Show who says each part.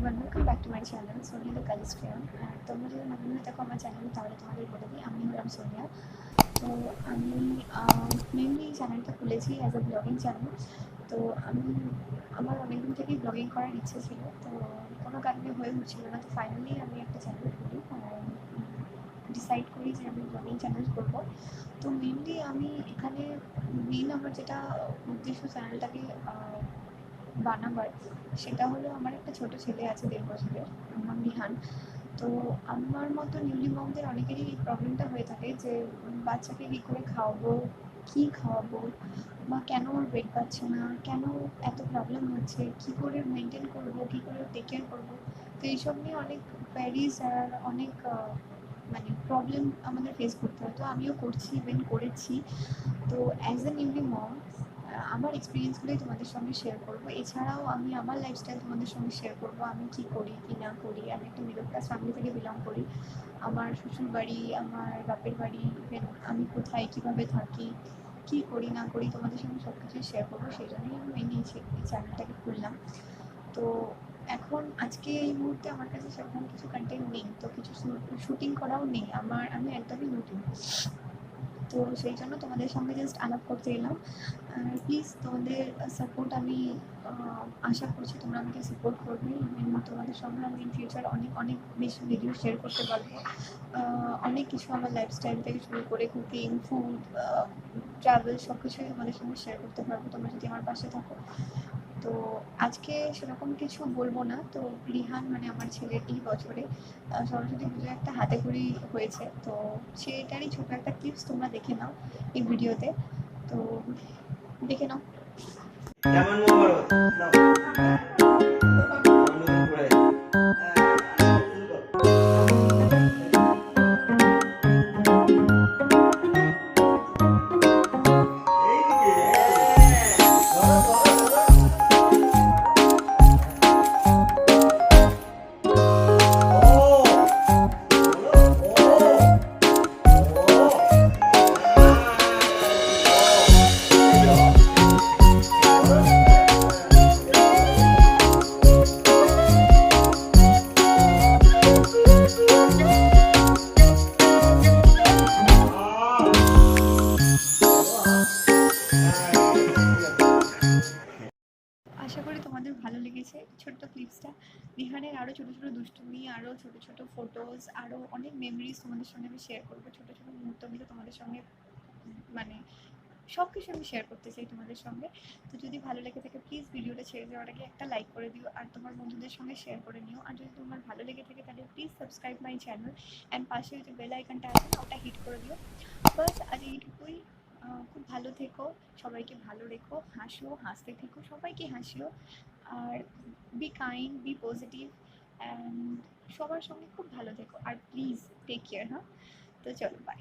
Speaker 1: Everyone, welcome back to my channel Sonia the Calistrian. তোমরা যদি নতুন হয়ে থাকো আমার চ্যানেল, তাহলে তোমাদের বলে দিই আমি হলাম সোনিয়া। তো আমি মেনলি এই চ্যানেলটা খুলেছি অ্যাজ আ ব্লগিং চ্যানেল। তো আমার অনেকদিন থেকেই ব্লগিং করার ইচ্ছে ছিল, তো কোনো কারণে হয়ে উঠছিল না। তো ফাইনালি আমি একটা চ্যানেল খুলি, ডিসাইড করি যে আমি ব্লগিং চ্যানেল করবো। তো মেনলি আমি এখানে আমার যেটা উদ্দেশ্য চ্যানেলটাকে বানাবার, সেটা হলো আমার একটা ছোট ছেলে আছে 1.5 বছরের, ওর নাম রিহান। তো আমার মতো নিউলি মমদের অনেকেরই এই প্রবলেমটা হয়ে থাকে যে বাচ্চাকে কী করে খাওয়াবো, কী খাওয়াবো, বা কেন ওর ওয়েট পাচ্ছে না, কেন এত প্রবলেম হচ্ছে, কী করে মেনটেন করবো, কী করে টেক কেয়ার করবো। তো এইসব নিয়ে অনেক কোয়ারিজ আর অনেক মানে প্রবলেম আমাদের ফেস করতে হয়। তো আমিও করছি, ইভেন করেছি। তো অ্যাজ এ নিউলি মম আমার এক্সপিরিয়েন্সগুলোই তোমাদের সঙ্গে শেয়ার করবো। এছাড়াও আমি আমার লাইফস্টাইল তোমাদের সঙ্গে শেয়ার করবো, আমি কী করি কী না করি। আমি একটা মিডল ক্লাস ফ্যামিলি থেকে বিলং করি। আমার শ্বশুর বাড়ি, আমার বাপের বাড়ি, ইভেন আমি কোথায় কীভাবে থাকি, কী করি না করি, তোমাদের সঙ্গে সব কিছুই শেয়ার করবো। সেই জন্যই আমি মেনলি এই চ্যানেলটাকে খুললাম। তো এখন আজকে এই মুহূর্তে আমার কাছে সেরকম কিছু কন্টেন্ট নেই, তো কিছু শুটিং করাও নেই আমি একদমই নতুন। তো সেই জন্য তোমাদের সঙ্গে জাস্ট আলাপ করতে এলাম। প্লিজ তোমাদের সাপোর্ট আমি আশা করছি তোমরা আমাকে সাপোর্ট করবে। ইভেন তোমাদের সঙ্গে আমি ইন ফিউচার অনেক অনেক বেশি ভিডিও শেয়ার করতে পারবো। অনেক কিছু আমার লাইফস্টাইল থেকে শুরু করে কুকিং, ফুড, ট্রাভেল সব কিছুই তোমাদের সঙ্গে শেয়ার করতে পারবো তোমরা যদি আমার পাশে থাকো। তো আজকে সেরকম কিছু বলবো না। তো রিহান মানে আমার ছেলের এই বছরে সরস্বতী পুজোয় একটা হাতে খড়ি হয়েছে, তো সেটারই ছোট একটা ক্লিপস তোমরা দেখে নাও এই ভিডিওতে। তো দেখে নাও।
Speaker 2: যেমন মহাভারত নাও নতুন করে
Speaker 1: আশা করি তোমাদের ভালো লেগেছে ছোট্ট ক্লিপসটা। রিহানের আরও ছোটো ছোটো দুষ্টুমি, আরও ছোটো ছোটো ফটোজ, আরও অনেক মেমোরিজ তোমাদের সঙ্গে আমি শেয়ার করবো। ছোটো ছোটো মুহূর্তগুলো তোমাদের সঙ্গে মানে সব কিছু আমি শেয়ার করতে চাই তোমাদের সঙ্গে। তো যদি ভালো লেগে থাকে প্লিজ ভিডিওটা ছেড়ে দেওয়ার আগে একটা লাইক করে দিও, আর তোমার বন্ধুদের সঙ্গে শেয়ার করে নিও। আর যদি তোমার ভালো লেগে থাকে তাহলে please subscribe my channel, and পাশে যে বেল আইকনটা আছে না, ওটা হিট করে দিও। বাস আজ এইটুকুই। খুব ভালো থেকো, সবাইকে ভালো রেখো, হাসো, হাসতে থেকো, সবাইকে হাসিও। আর be kind, be positive, and সবার সঙ্গে খুব ভালো থেকো। আর প্লিজ টেক কেয়ার। হ্যাঁ, তো চলো, বাই।